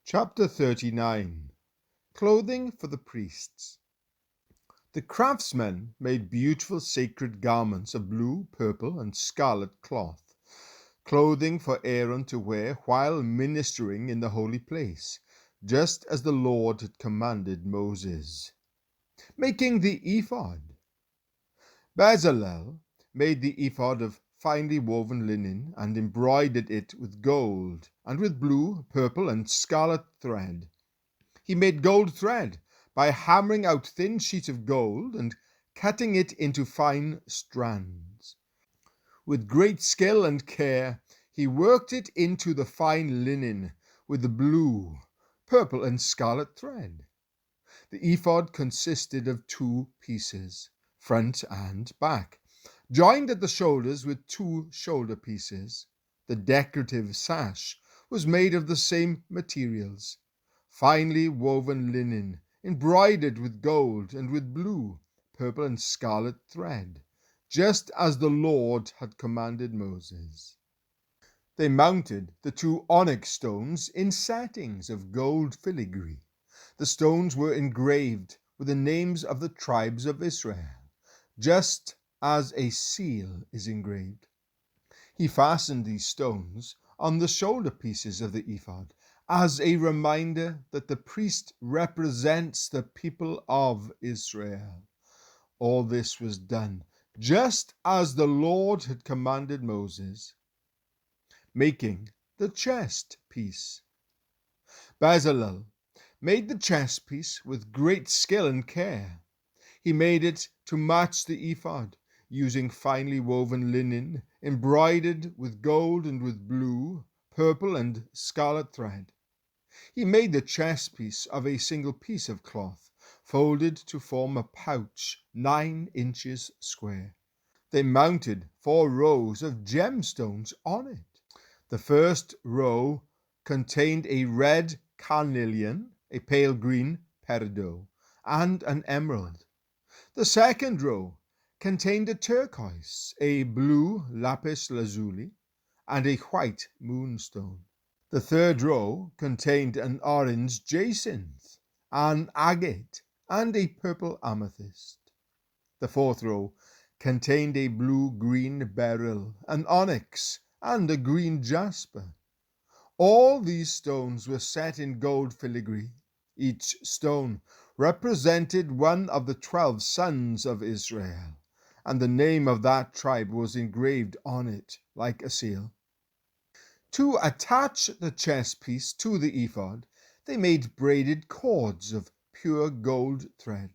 Chapter 39. Clothing for the priests. The craftsmen made beautiful sacred garments of blue, purple, and scarlet cloth, clothing for Aaron to wear while ministering in the holy place, just as the Lord had commanded Moses. Making the ephod. Bezalel made the ephod of finely woven linen and embroidered it with gold and with blue, purple, and scarlet thread. He made gold thread by hammering out thin sheets of gold and cutting it into fine strands. With great skill and care, he worked it into the fine linen with the blue, purple, and scarlet thread. The ephod consisted of 2 pieces, front and back, joined at the shoulders with 2 shoulder pieces. The decorative sash was made of the same materials, finely woven linen, embroidered with gold and with blue, purple, and scarlet thread, just as the Lord had commanded Moses. They mounted the 2 onyx stones in settings of gold filigree. The stones were engraved with the names of the tribes of Israel, just as a seal is engraved. He fastened these stones on the shoulder pieces of the ephod as a reminder that the priest represents the people of Israel. All this was done just as the Lord had commanded Moses. Making the chest piece. Bezalel made the chest piece with great skill and care. He made it to match the ephod, using finely woven linen embroidered with gold and with blue, purple, and scarlet thread. He made the chest piece of a single piece of cloth, folded to form a pouch 9 inches square. They mounted 4 rows of gemstones on it. The first row contained a red carnelian, a pale green peridot, and an emerald. The second row contained a turquoise, a blue lapis lazuli, and a white moonstone. The third row contained an orange jacinth, an agate, and a purple amethyst. The fourth row contained a blue-green beryl, an onyx, and a green jasper. All these stones were set in gold filigree. Each stone represented one of the 12 sons of Israel, and the name of that tribe was engraved on it like a seal. To attach the chest piece to the ephod, they made braided cords of pure gold thread.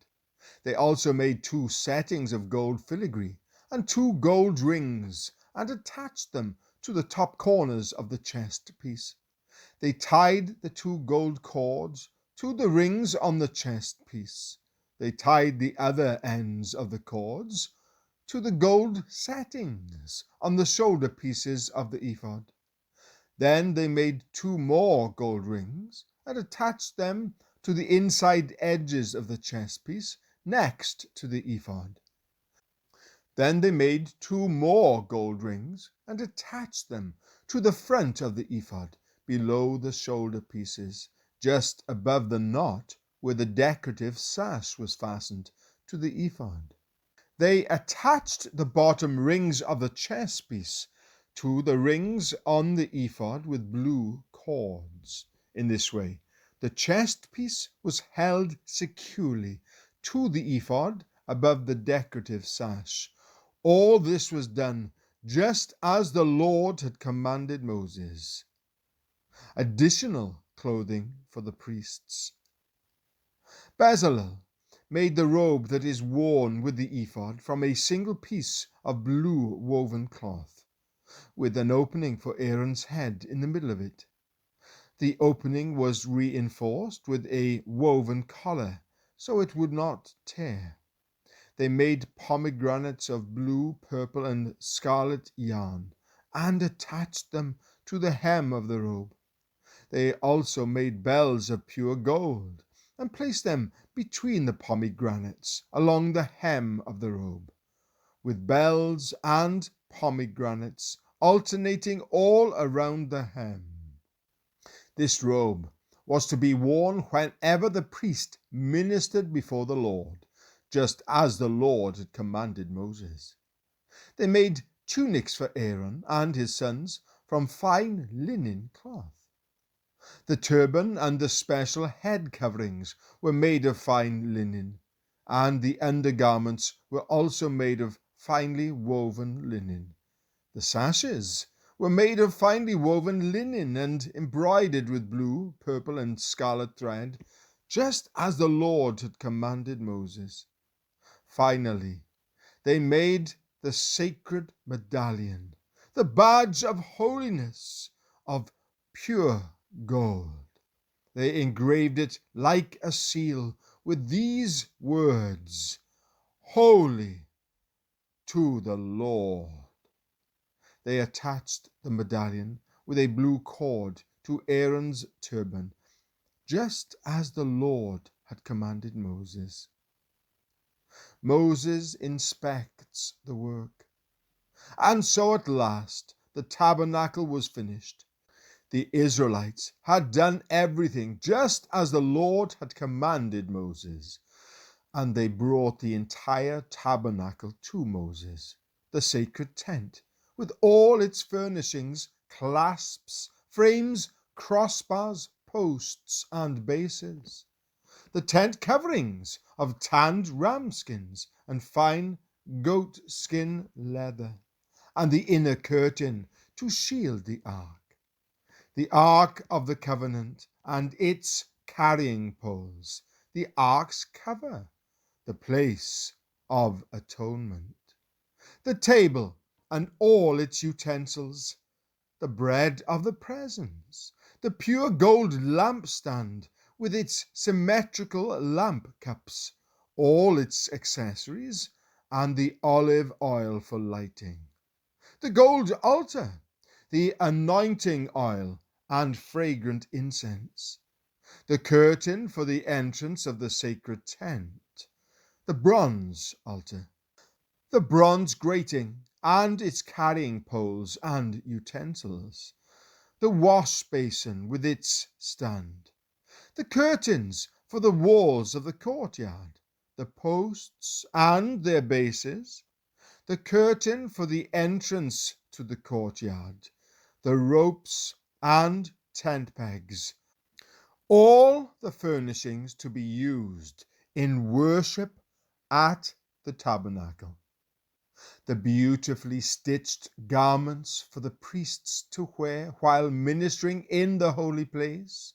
They also made 2 settings of gold filigree and 2 gold rings and attached them to the top corners of the chest piece. They tied the 2 gold cords to the rings on the chest piece. They tied the other ends of the cords to the gold settings on the shoulder pieces of the ephod. Then they made 2 more gold rings and attached them to the inside edges of the chest piece next to the ephod. Then they made 2 more gold rings and attached them to the front of the ephod below the shoulder pieces, just above the knot where the decorative sash was fastened to the ephod. They attached the bottom rings of the chest piece to the rings on the ephod with blue cords. In this way, the chest piece was held securely to the ephod above the decorative sash. All this was done just as the Lord had commanded Moses. Additional clothing for the priests. Bezalel made the robe that is worn with the ephod from a single piece of blue woven cloth, with an opening for Aaron's head in the middle of it. The opening was reinforced with a woven collar so it would not tear. They made pomegranates of blue, purple, and scarlet yarn and attached them to the hem of the robe. They also made bells of pure gold and placed them between the pomegranates along the hem of the robe, with bells and pomegranates alternating all around the hem. This robe was to be worn whenever the priest ministered before the Lord, just as the Lord had commanded Moses. They made tunics for Aaron and his sons from fine linen cloth. The turban and the special head coverings were made of fine linen, and the undergarments were also made of finely woven linen. The sashes were made of finely woven linen and embroidered with blue, purple, and scarlet thread, just as the Lord had commanded Moses. Finally, they made the sacred medallion, the badge of holiness, of pure gold. They engraved it like a seal with these words, "Holy to the Lord." They attached the medallion with a blue cord to Aaron's turban, just as the Lord had commanded Moses. Moses inspects the work. And so at last the tabernacle was finished. The Israelites had done everything just as the Lord had commanded Moses, and they brought the entire tabernacle to Moses, the sacred tent, with all its furnishings, clasps, frames, crossbars, posts, and bases. The tent coverings of tanned ram skins and fine goat skin leather, and the inner curtain to shield the ark of the covenant and its carrying poles, the ark's cover, the place of atonement, the table and all its utensils, the bread of the presence, the pure gold lampstand with its symmetrical lamp cups, all its accessories, and the olive oil for lighting, the gold altar, the anointing oil and fragrant incense, the curtain for the entrance of the sacred tent, the bronze altar, the bronze grating and its carrying poles and utensils, the wash basin with its stand, the curtains for the walls of the courtyard, the posts and their bases, the curtain for the entrance to the courtyard, the ropes and tent pegs, all the furnishings to be used in worship at the tabernacle, the beautifully stitched garments for the priests to wear while ministering in the holy place,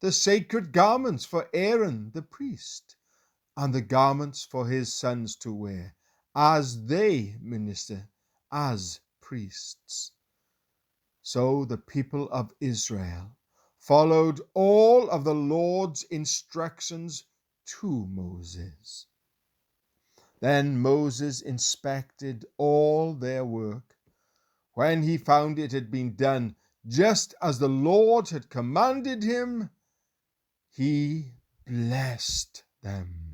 the sacred garments for Aaron the priest, and the garments for his sons to wear as they minister as priests. So the people of Israel followed all of the Lord's instructions to Moses. Then Moses inspected all their work. When he found it had been done just as the Lord had commanded him, he blessed them.